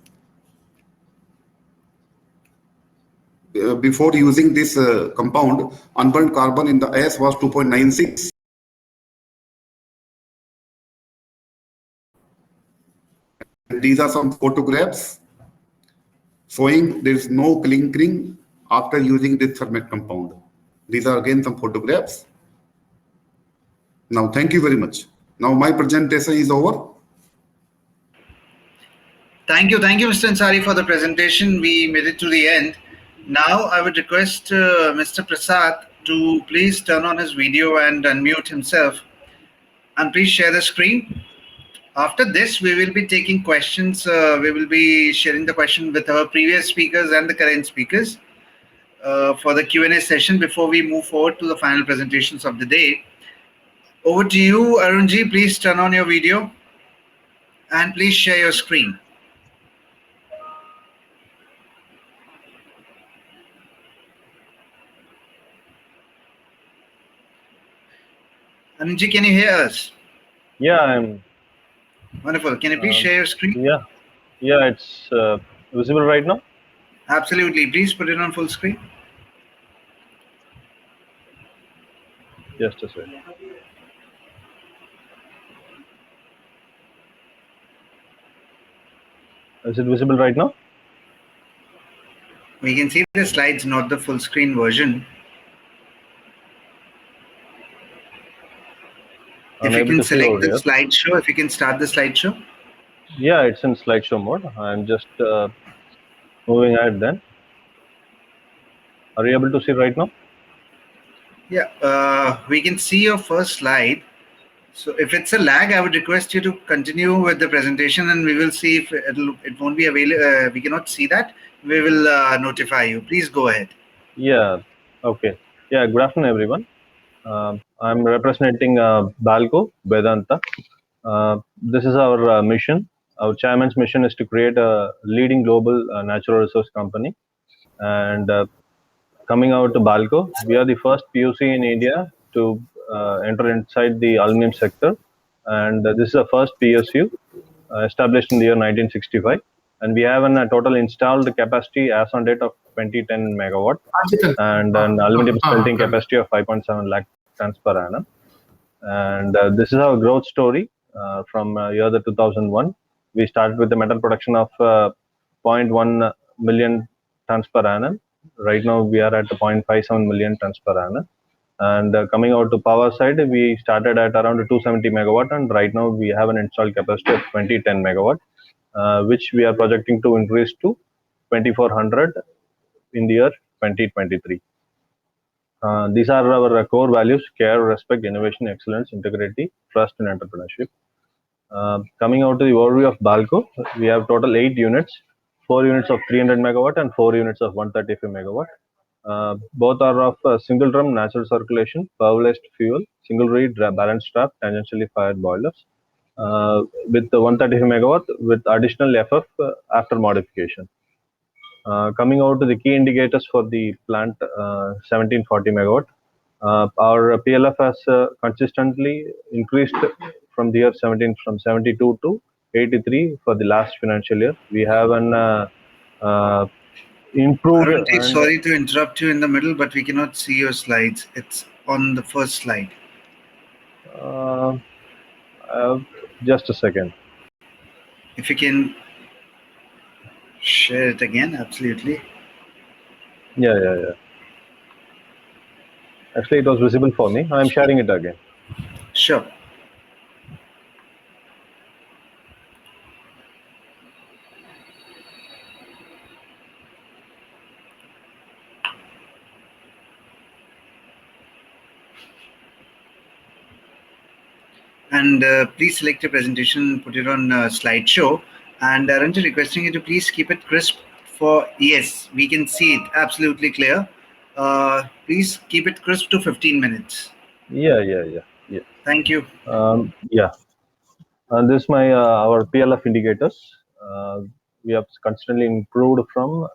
Before using this compound, unburned carbon in the AS was 2.96. These are some photographs showing there is no clingering after using this Thermect compound. These are again some photographs. Now, thank you very much. Now my presentation is over. Thank you, Mr. Ansari, for the presentation. We made it to the end. Now I would request Mr. Prasad to please turn on his video and unmute himself, and please share the screen. After this, we will be taking questions. We will be sharing the question with our previous speakers and the current speakers for the Q&A session before we move forward to the final presentations of the day. Over to you, Arunji. Please turn on your video and please share your screen. Arunji, can you hear us? Yeah, I'm. Wonderful. Can you please share your screen? Yeah, it's visible right now. Absolutely. Please put it on full screen. Just a second. Is it visible right now? We can see the slides, not the full screen version. If you can select the slideshow, if you can start the slideshow. Yeah, it's in slideshow mode. I'm just moving ahead then. Are you able to see right now? Yeah, we can see your first slide. So if it's a lag, I would request you to continue with the presentation and we will see if it won't be available. We cannot see that. We will notify you. Please go ahead. Yeah, okay. Yeah, good afternoon, everyone. I'm representing Balco, Vedanta. This is our mission. Our chairman's mission is to create a leading global natural resource company. And coming out to Balco, we are the first POC in India to enter inside the aluminum sector. And this is the first PSU established in the year 1965. And we have a total installed capacity as on date of 2010 megawatt and an aluminum smelting capacity of 5.7 lakh tons per annum. And this is our growth story from year 2001. We started with the metal production of 0.1 million tons per annum. Right now, we are at 0.57 million tons per annum. And coming out to power side, we started at around 270 megawatt, and right now we have an installed capacity of 2010 megawatt, which we are projecting to increase to 2400 in the year 2023. These are our core values: care, respect, innovation, excellence, integrity, trust, and entrepreneurship. Coming out to the overview of Balco, we have total 8 units, 4 units of 300 megawatt and 4 units of 135 megawatt. Both are of single drum natural circulation, powerless fuel, single reed balanced trap, tangentially fired boilers, with the 135 megawatt with additional FF after modification. Coming out to the key indicators for the plant 1740 megawatt, our PLF has consistently increased from the year 72 to 83 for the last financial year. We have an improved. Arunji, sorry to interrupt you in the middle, but we cannot see your slides. It's on the first slide. Just a second. If you can share it again, absolutely. Yeah. Actually, it was visible for me. I'm sharing it again. Sure. And please select your presentation, put it on slideshow. And Arunji, requesting you to please keep it crisp for, yes, we can see it absolutely clear. Please keep it crisp to 15 minutes. Yeah. Thank you. Yeah. And this is my our PLF indicators. We have constantly improved from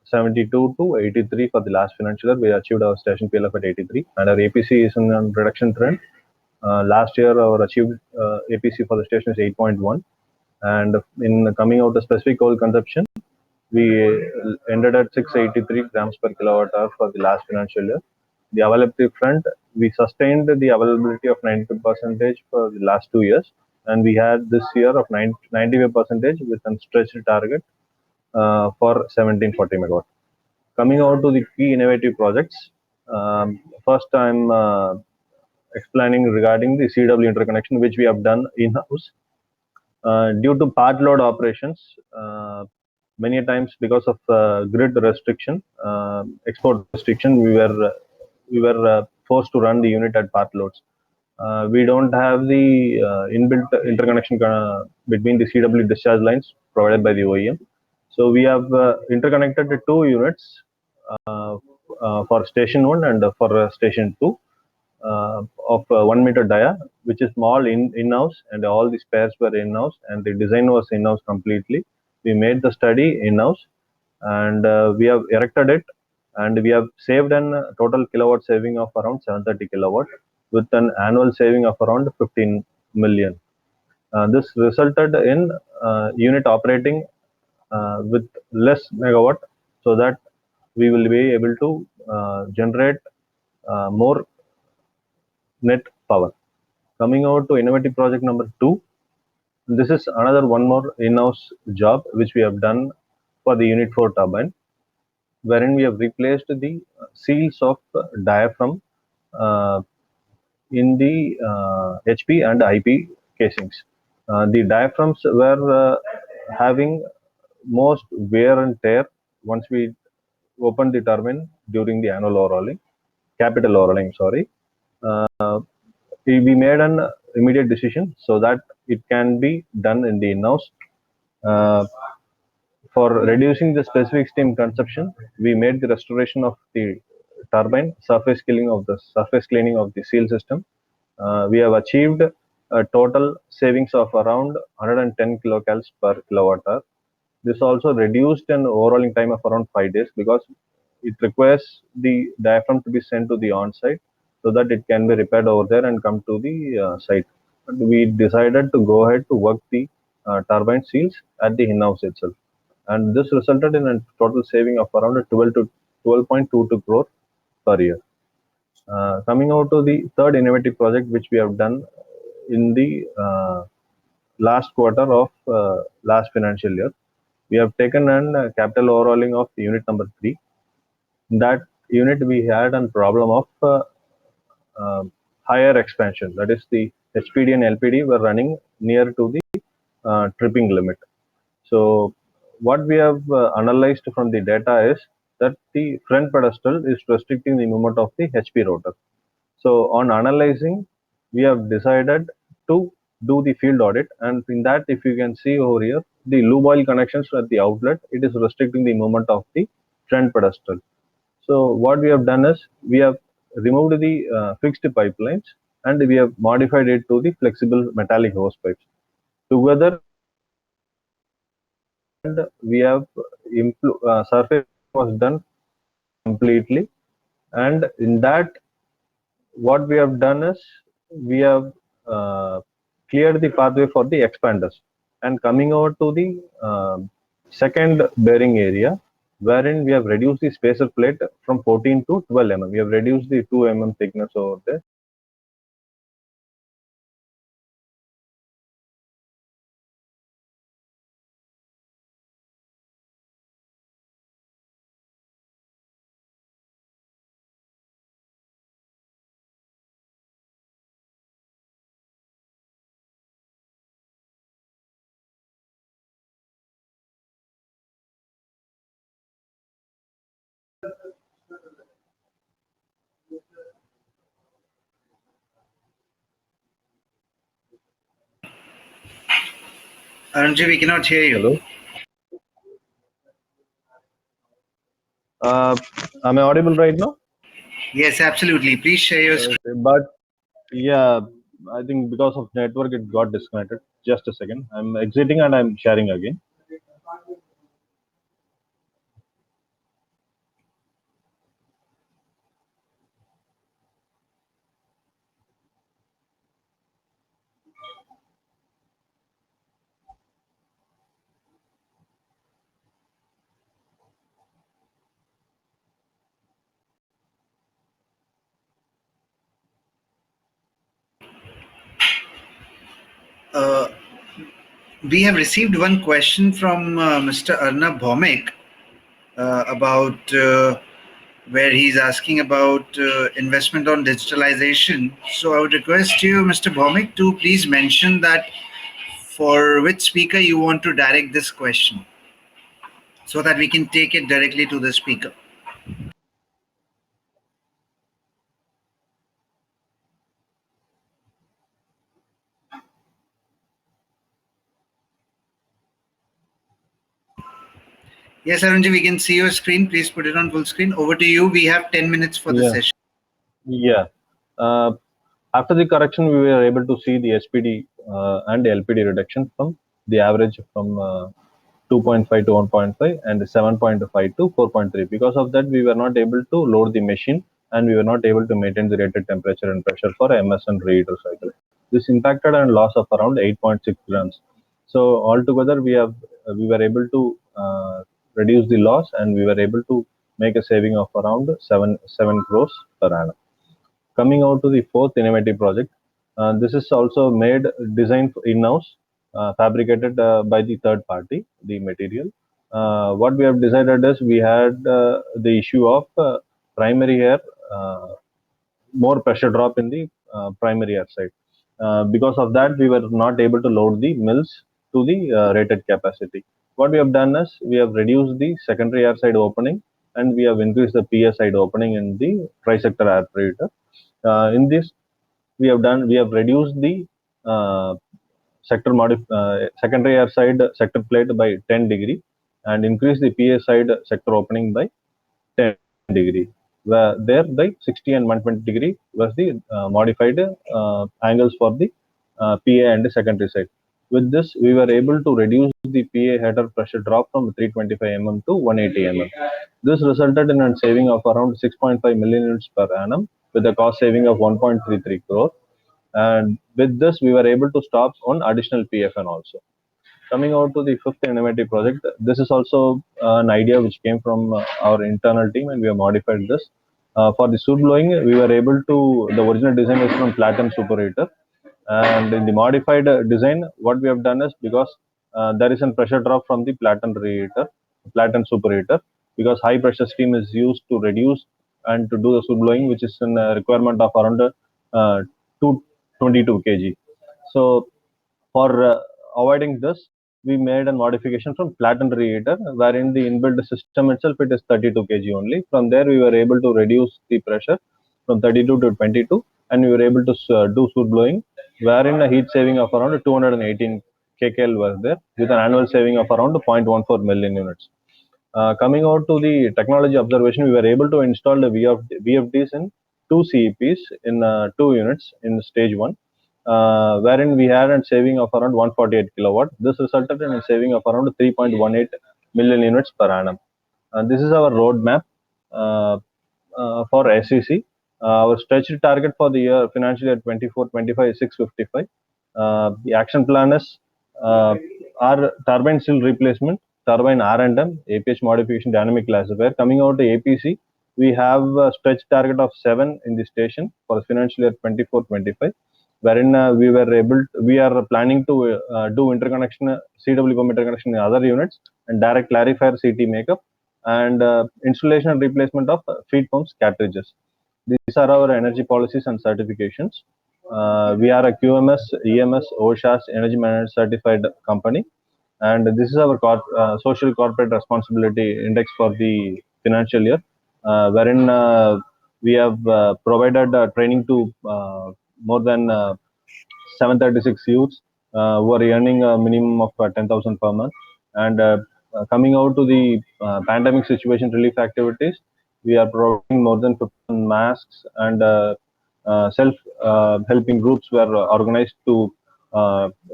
72 to 83 for the last financial year. We achieved our station PLF at 83, and our APC is in a reduction trend. Last year, our achieved APC for the station is 8.1, and in coming out the specific coal consumption, we ended at 683 grams per kilowatt hour for the last financial year. The availability front, we sustained the availability of 92% for the last 2 years, and we had this year of 95% with a stretched target for 1740 megawatt. Coming out to the key innovative projects, first I'm explaining regarding the CW interconnection, which we have done in-house. Due to part load operations, many times because of grid restriction, export restriction, we were forced to run the unit at part loads. We don't have the inbuilt interconnection between the CW discharge lines provided by the OEM. So we have interconnected the 2 units for station 1 and for station 2. of 1 meter dia, which is small in-house, and all the spares were in-house, and the design was in-house completely. We made the study in-house, and we have erected it, and we have saved an total kilowatt saving of around 730 kilowatt with an annual saving of around 15 million. This resulted in unit operating with less megawatt, so that we will be able to generate more net power. Coming over to innovative project number 2, this is another one more in-house job which we have done for the unit 4 turbine, wherein we have replaced the seals of diaphragm in the HP and IP casings. The diaphragms were having most wear and tear once we opened the turbine during the annual overhauling, capital overhauling, sorry. We made an immediate decision so that it can be done in the in-house. For reducing the specific steam consumption, we made the restoration of the turbine, surface cleaning of the seal system. We have achieved a total savings of around 110 kilocalories per kilowatt hour. This also reduced an overhauling time of around 5 days, because it requires the diaphragm to be sent to the on-site so that it can be repaired over there and come to the site. But we decided to go ahead to work the turbine seals at the in-house itself, and this resulted in a total saving of around 12.22 crore per year. Coming out to the third innovative project which we have done in the last quarter of last financial year, we have taken an capital overhauling of unit number 3. In that unit, we had a problem of higher expansion. That is, the HPD and LPD were running near to the tripping limit. So what we have analyzed from the data is that the front pedestal is restricting the movement of the HP rotor. So on analyzing, we have decided to do the field audit, and in that, if you can see over here, the lube oil connections at the outlet, it is restricting the movement of the front pedestal. So what we have done is we have removed the fixed pipelines, and we have modified it to the flexible metallic hose pipes. Together, and we have surface was done completely, and in that, what we have done is we have cleared the pathway for the expanders. And coming over to the second bearing area, wherein we have reduced the spacer plate from 14 to 12 mm. We have reduced the 2 mm thickness over there. Arunji, we cannot hear you. Hello. Am I audible right now? Yes, absolutely. Please share your screen. But yeah, I think because of network, it got disconnected. Just a second. I'm exiting and I'm sharing again. We have received one question from Mr. Arnab Bhaumik about where he's asking about investment on digitalization. So I would request you, Mr. Bhaumik, to please mention that for which speaker you want to direct this question, so that we can take it directly to the speaker. Yes, Arunji, we can see your screen. Please put it on full screen. Over to you. We have 10 minutes for the session. Yeah. After the correction, we were able to see the SPD and LPD reduction from the average from 2.5 to 1.5 and 7.5 to 4.3. Because of that, we were not able to load the machine and we were not able to maintain the rated temperature and pressure for MS and reheater cycle. This impacted on loss of around 8.6 grams. So altogether, we were able to reduce the loss and we were able to make a saving of around 7 crores per annum. Coming out to the fourth innovative project, this is also made designed in-house, fabricated by the third party, the material. What we have decided is we had the issue of primary air, more pressure drop in the primary air side. Because of that, we were not able to load the mills to the rated capacity. What we have done is we have reduced the secondary air side opening and we have increased the PA side opening in the trisector air preheater. In this, we have reduced the secondary air side sector plate by 10 degree and increased the PA side sector opening by 10 degree. Where there by 60 and 120 degree was the modified angles for the PA and the secondary side. With this, we were able to reduce the PA header pressure drop from 325 mm to 180 mm. This resulted in a saving of around 6.5 million units per annum with a cost saving of 1.33 crore. And with this, we were able to stop on additional PFN also. Coming out to the fifth innovative project, this is also an idea which came from our internal team and we have modified this. For the soot blowing, we were able to, the original design is from Platen Superheater. And in the modified design, what we have done is because there is a pressure drop from the Platen reheater, Platen Superheater, because high pressure steam is used to reduce and to do the soot blowing, which is a requirement of around 222 kg. So for avoiding this, we made a modification from Platen reheater, wherein the inbuilt system itself it is 32 kg only. From there, we were able to reduce the pressure from 32 to 22, and we were able to do soot blowing, wherein a heat saving of around 218 kcal was there, with an annual saving of around 0.14 million units. Coming out to the technology observation, we were able to install the VFDs in 2 CEPs in 2 units in stage 1. Wherein we had a saving of around 148 kilowatt. This resulted in a saving of around 3.18 million units per annum. And this is our roadmap for SEC. Our stretched target for the year financial year 24-25 is 655. The action plan is our turbine seal replacement, turbine R&M, APH modification, dynamic classifier. Coming out to APC, we have a stretch target of 7 in the station for financial year 24-25. Wherein we are planning to do interconnection, CWPM interconnection in other units and direct clarifier CT makeup and installation and replacement of feed pumps cartridges. These are our energy policies and certifications. We are a QMS, EMS, OSHAS, Energy Management Certified company. And this is our social corporate responsibility index for the financial year, wherein we have provided training to more than 736 youths who are earning a minimum of 10,000 per month. And coming out to the pandemic situation relief activities, we are providing more than 15 masks and self-helping groups were organized to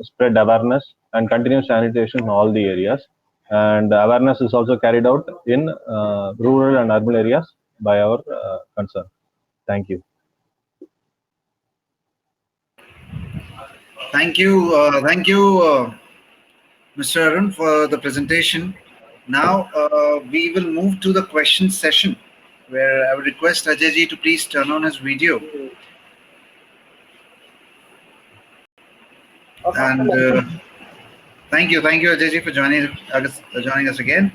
spread awareness and continue sanitation in all the areas. And awareness is also carried out in rural and urban areas by our concern. Thank you. Thank you, Mr. Arun, for the presentation. Now we will move to the question session, where I would request Ajay ji to please turn on his video. And thank you, Ajay ji, for joining us again.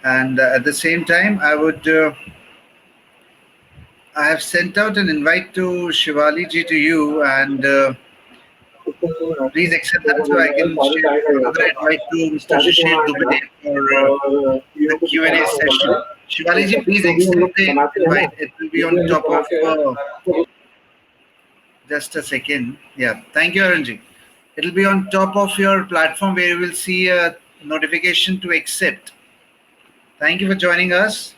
And at the same time, I have sent out an invite to Shivali ji to you, and please accept that so I can share another invite to Mr. Shishir Dubey for the Q&A session. Shivali ji, please accept the invite. It will be on top of just a second. Yeah, thank you, Arun ji. It will be on top of your platform where you will see a notification to accept. Thank you for joining us.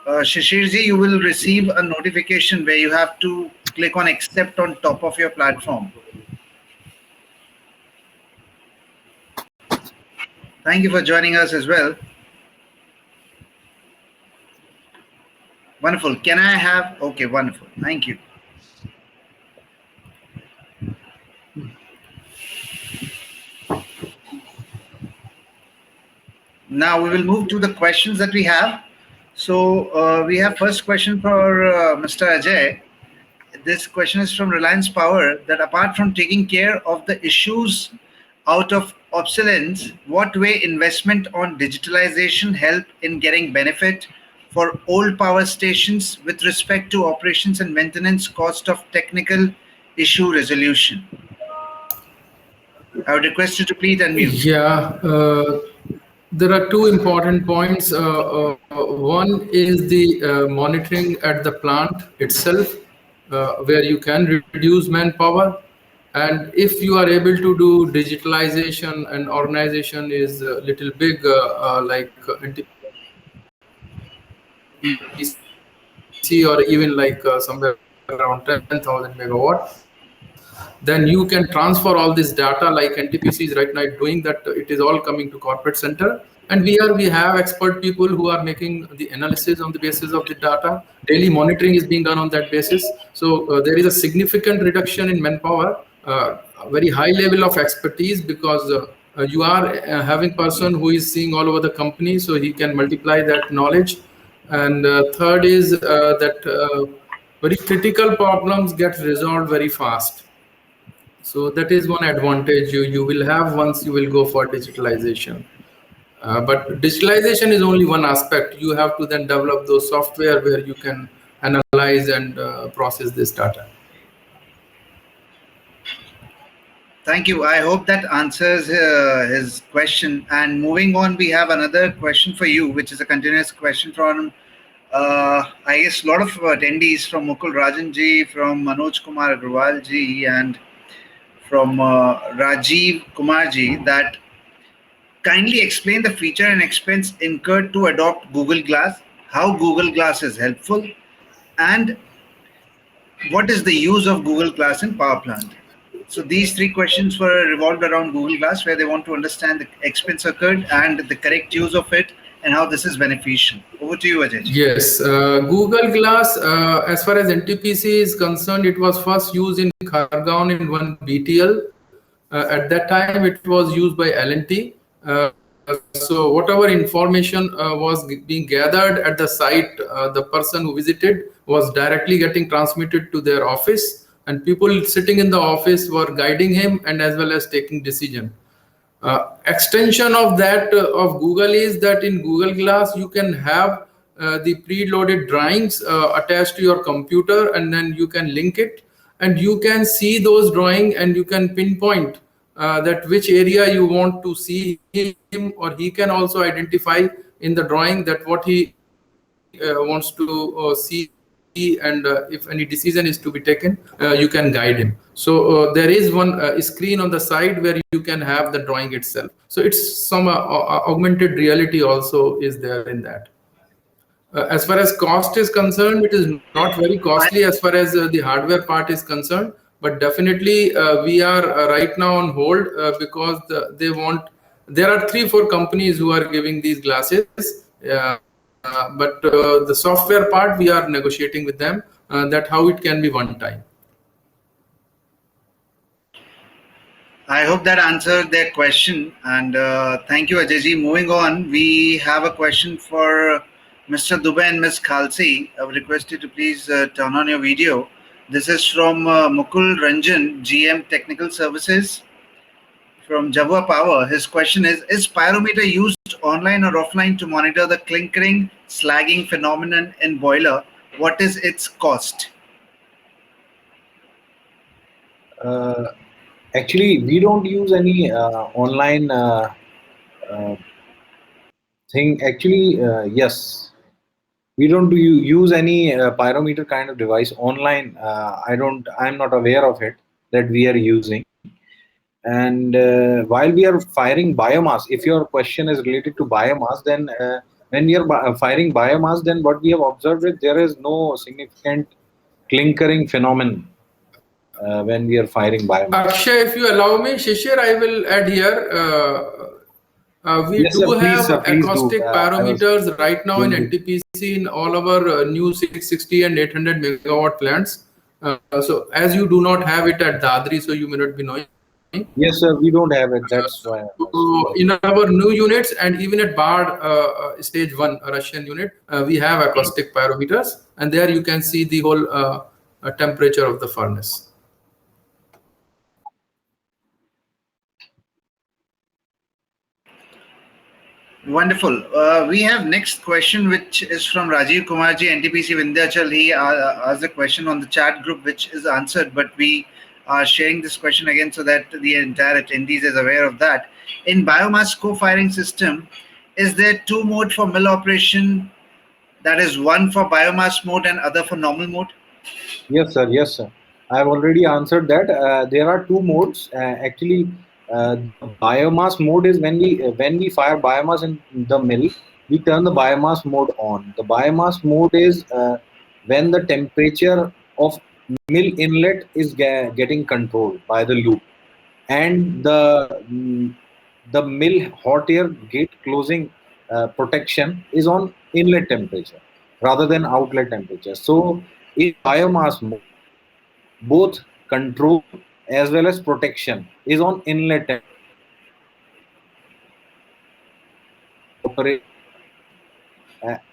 Shishir ji, you will receive a notification where you have to click on accept on top of your platform. Thank you for joining us as well. Wonderful. Can I have, okay, wonderful. Thank you. Now we will move to the questions that we have. So we have first question for Mr. Ajay. This question is from Reliance Power, that apart from taking care of the issues out of obsolescence, what way investment on digitalization help in getting benefit for old power stations with respect to operations and maintenance cost of technical issue resolution? I would request you to please unmute. Yeah, there are two important points. One is the monitoring at the plant itself, where you can reduce manpower. And if you are able to do digitalization and organization is a little big, like NTPC or even like somewhere around 10,000 megawatt, then you can transfer all this data like NTPC is right now doing that. It is all coming to corporate center. And we have expert people who are making the analysis on the basis of the data. Daily monitoring is being done on that basis. So there is a significant reduction in manpower, a very high level of expertise, because you are having person who is seeing all over the company, so he can multiply that knowledge. And third is that very critical problems get resolved very fast. So that is one advantage you will have once you will go for digitalization. But digitalization is only one aspect. You have to then develop those software where you can analyze and process this data. Thank you. I hope that answers his question. And moving on, we have another question for you, which is a continuous question from, I guess, a lot of attendees, from Mukul Rajan ji, from Manoj Kumar Agrawal ji, and from Rajiv Kumar ji, that kindly explain the feature and expense incurred to adopt Google Glass, how Google Glass is helpful, and what is the use of Google Glass in power plant. So these three questions were revolved around Google Glass, where they want to understand the expense occurred and the correct use of it and how this is beneficial. Over to you, Ajay. Yes, Google Glass, as far as NTPC is concerned, it was first used in Khargaon in one BTL. At that time, it was used by L&T. So whatever information was being gathered at the site, the person who visited was directly getting transmitted to their office, and people sitting in the office were guiding him and as well as taking decision. Extension of that of Google is that in Google Glass you can have the preloaded drawings attached to your computer, and then you can link it and you can see those drawings and you can pinpoint that which area you want to see him, or he can also identify in the drawing that what he wants to see, and if any decision is to be taken, you can guide him. So there is one screen on the side where you can have the drawing itself. So it's some augmented reality also is there in that. As far as cost is concerned, it is not very costly as far as the hardware part is concerned, but definitely we are right now on hold because there are 3-4 companies who are giving these glasses. But the software part, we are negotiating with them that how it can be one time. I hope that answered their question, and thank you, Ajayji. Moving on, we have a question for Mr. Dubey and Ms. Khalsi. I would request you to please turn on your video. This is from Mukul Ranjan, GM Technical Services from Java Power. His question is pyrometer used online or offline to monitor the clinkering, slagging phenomenon in boiler? What is its cost? Actually, we don't use any online thing. Actually, yes, we don't use any pyrometer kind of device online. I'm not aware of it that we are using. And while we are firing biomass, if your question is related to biomass, then when we are firing biomass, then what we have observed is there is no significant clinkering phenomenon when we are firing biomass. Akshay, if you allow me, Shishir, I will add here. We Yes, sir, do please, have sir, please do. acoustic I was parameters right now in going to- NTPC in all our new 660 and 800 megawatt plants. So as you do not have it at Dadri, so you may not be knowing. Yes, sir, we don't have it. That's why. So in our new units and even at BARD stage 1 Russian unit, we have acoustic parameters, and there you can see the whole temperature of the furnace. Wonderful. We have next question, which is from Rajiv Kumarji, NTPC Vindhyachal. He asked a question on the chat group, which is answered, but we are sharing this question again so that the entire attendees is aware of that. In biomass co-firing system, is there two mode for mill operation? That is one for biomass mode and other for normal mode? Yes, sir. Yes, sir. I've already answered that. There are two modes. Actually, biomass mode is when we fire biomass in the mill, we turn the biomass mode on. The biomass mode is when the temperature of mill inlet is getting controlled by the loop, and the mill hot air gate closing protection is on inlet temperature rather than outlet temperature. So in biomass mode, both control as well as protection is on inlet temperature.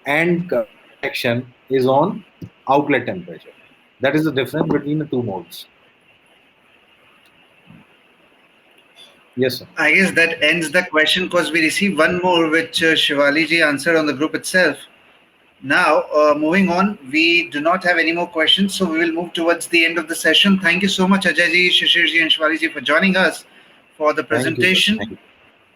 And protection is on outlet temperature. That is the difference between the two modes. Yes, sir. I guess that ends the question because we received one more, which Shivali ji answered on the group itself. Now, moving on, we do not have any more questions, so we will move towards the end of the session. Thank you so much, Ajay ji, Shishir ji, and Shivali ji for joining us for the presentation.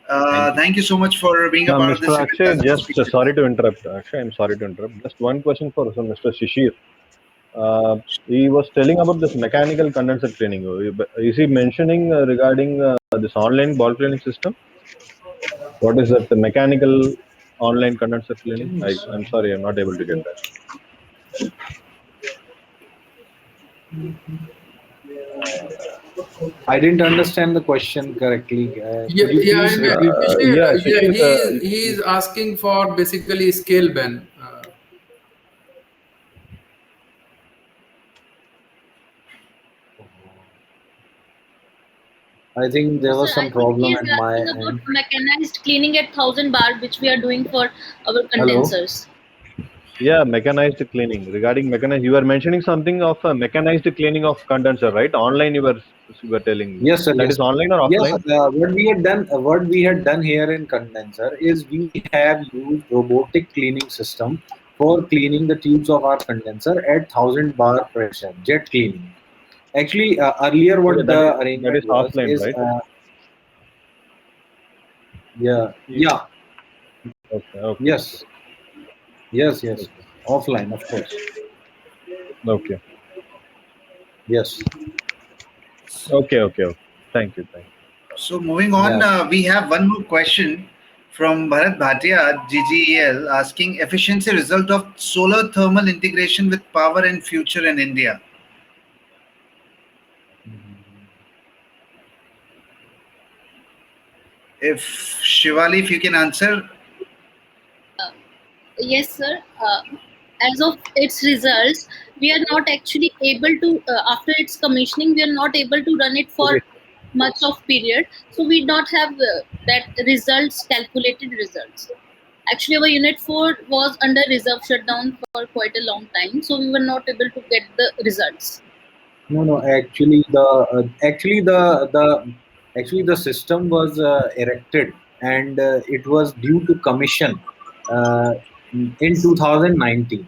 Thank you so much for being a part of this Mr. event Akshay, as a just speaker. sorry to interrupt. Akshay, I'm sorry to interrupt. Just one question for Mr. Shishir. He was telling about this mechanical condenser cleaning. Is he mentioning regarding this online ball cleaning system? What is that? The mechanical online condenser cleaning? I'm sorry, I'm not able to get that. I didn't understand the question correctly. He's asking for basically scale ban. I think there was some problem at my end. About mechanized cleaning at 1000 bar, which we are doing for our condensers. Yeah, mechanized cleaning. Regarding mechanized, you were mentioning something of mechanized cleaning of condenser, right? Online, you were telling me. Yes, sir. That is online or offline? Yes. What we had done here in condenser is we have used robotic cleaning system for cleaning the tubes of our condenser at 1000 bar pressure, jet cleaning. Actually, earlier what the arrangement was offline, is right? yeah. Okay. Yes. Offline, of course. Okay. Yes. Okay. Thank you. So moving on, we have one more question from Bharat Bhatia, GGEL, asking efficiency result of solar thermal integration with power and future in India. If Shivali, if you can answer. Yes, sir. As of its results, we are not actually able to, after its commissioning, we are not able to run it for much of period. So we don't have that results, calculated results. Actually, our unit 4 was under reserve shutdown for quite a long time. So we were not able to get the results. No. Actually, the system was erected and it was due to commission in 2019.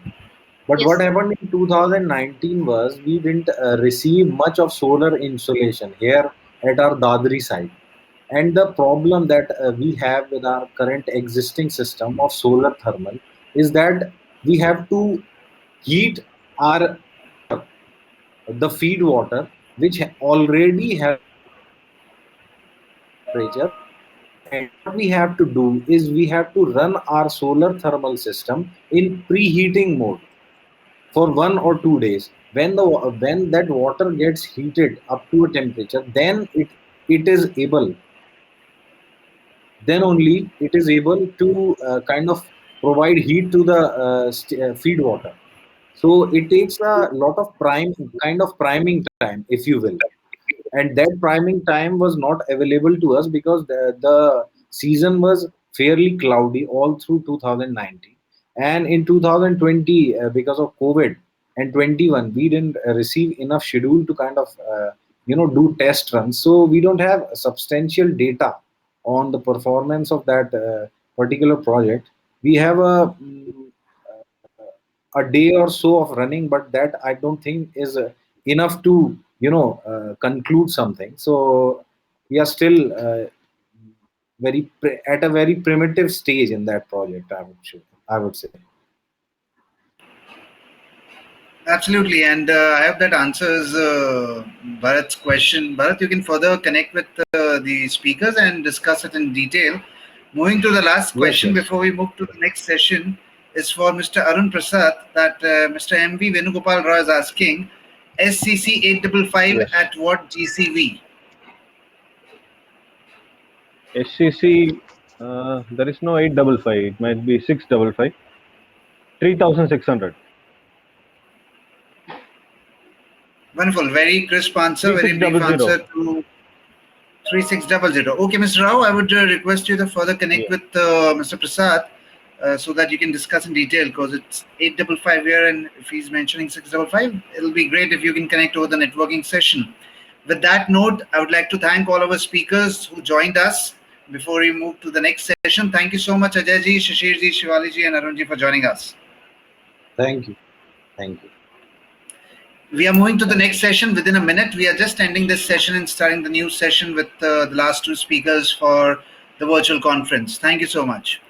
But Yes. what happened in 2019 was we didn't receive much of solar insolation here at our Dadri site. And the problem that we have with our current existing system of solar thermal is that we have to heat the feed water, which already has temperature. And what we have to do is we have to run our solar thermal system in preheating mode for 1 or 2 days. when that water gets heated up to a temperature, then it is able, then only it is able to kind of provide heat to the feed water. So it takes a lot of priming time, if you will. And that priming time was not available to us because the season was fairly cloudy all through 2019. And in 2020, because of COVID and 21, we didn't receive enough schedule to kind of do test runs. So we don't have substantial data on the performance of that particular project. We have a day or so of running, but that I don't think is enough to conclude something. So we are still at a very primitive stage in that project, I would say. Absolutely, and I hope that answers Bharat's question. Bharat, you can further connect with the speakers and discuss it in detail. Moving to the last question Yes. before we move to the next session is for Mr. Arun Prasad, that Mr. M.V. Venugopal Roy is asking, SCC 855 Yes. at what GCV? SCC, there is no 855. It might be 655. 3600. Wonderful, very crisp answer, very brief 3600. answer to 3600. Okay, Mr. Rao, I would request you to further connect Yeah. with Mr. Prasad so that you can discuss in detail, because it's 855 here, and if he's mentioning 655, it'll be great if you can connect over the networking session. With that note, I would like to thank all our speakers who joined us before we move to the next session. Thank you so much, Ajayji, Shishirji, Shivaliji, and Arunji for joining us. Thank you. Thank you. We are moving to the next session within a minute. We are just ending this session and starting the new session with the last two speakers for the virtual conference. Thank you so much.